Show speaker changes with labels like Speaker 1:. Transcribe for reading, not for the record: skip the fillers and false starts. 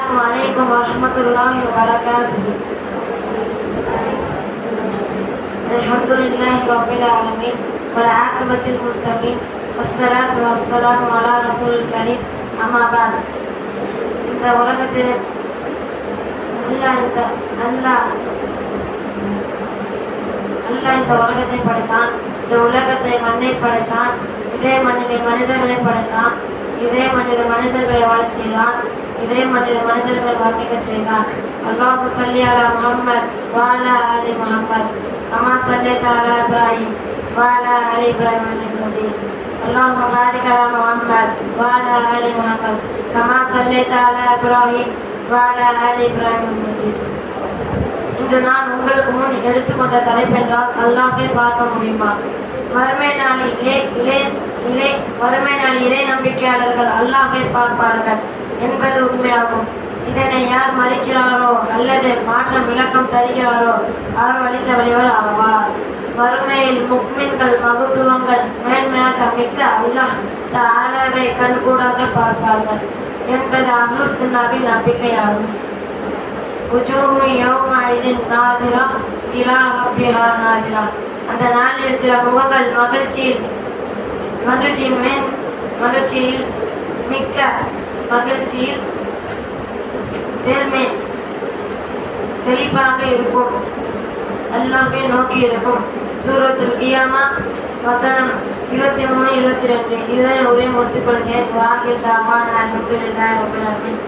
Speaker 1: السلام عليكم ورحمة الله وبركاته. الحمد لله رب العالمين والعاقبة للمتقين والصلاة والسلام على رسول الكريم. أما بعد. இந்த உலகத்தில் அல்லாஹ் இந்த உலகத்தை படைத்தான். இந்த உலகத்தை மண்ணை படைத்தான். இதே மண்ணிலே மனிதர்களை படைத்தான். இதே மண்ணில் மனிதர்களை வாழச் செய்தான். இதே மண்ணில் மனிதர்களை வர்ணிக்க செய்தான். அல்லாஹு ஸல்லி அலா முஹம்மத் வ அலா ஆலி முஹம்மத் கமா ஸல்லைத அலா இப்ராஹிம் வ அலா ஆலி இப்ராஹிம் இன்னக மஜீத். அல்லாஹும்ம பாரிக் அலா முஹம்மத் வ அலா ஆலி முஹம்மத் கமா ஸல்லைத அலா இப்ராஹிம் வ அலா ஆலி இப்ராஹிம் இன்னக மஜீத். இன்று நான் உங்களுக்கு முன் எடுத்துக்கொண்ட தலைப்பென்றால் அல்லாஹ்வை பார்க்க முடியுமா? வறுமை நாளில் இறை நம்பிக்கையாளர்கள் அல்லாஹ்வை பார்ப்பார்கள் என்பது உண்மையாகும். இதனை யார் மறுக்கிறாரோ அல்லது மாற்றம் விளக்கம் தருகிறாரோ அவர் அளித்த வழிவர் ஆவார். வறுமையில் முக்மின்கள் மகத்துவங்கள் மேன்மையாக மிக்க அல்லாஹ் தஆலாவை கண்கூடாக பார்ப்பார்கள் என்பது அஹ்லுஸ் சுன்னவின் நம்பிக்கையாகும். உஜூஹு யௌமஇதின் நாதிரா இலா ரப்பிஹா நாதிரா. அந்த நாளில் சில முகங்கள் மகிழ்ச்சியில் செழிப்பாக இருக்கும். அல்லாஹ்வை நோக்கி இருக்கும். சூரத்துல் கியாமா வசனம் 23-22. இதனை உரை முடித்துக் கொள்கிறேன். வாஹிர் தாவானா அல்ஹம்துலில்லாஹி ரப்பில் ஆலமீன்.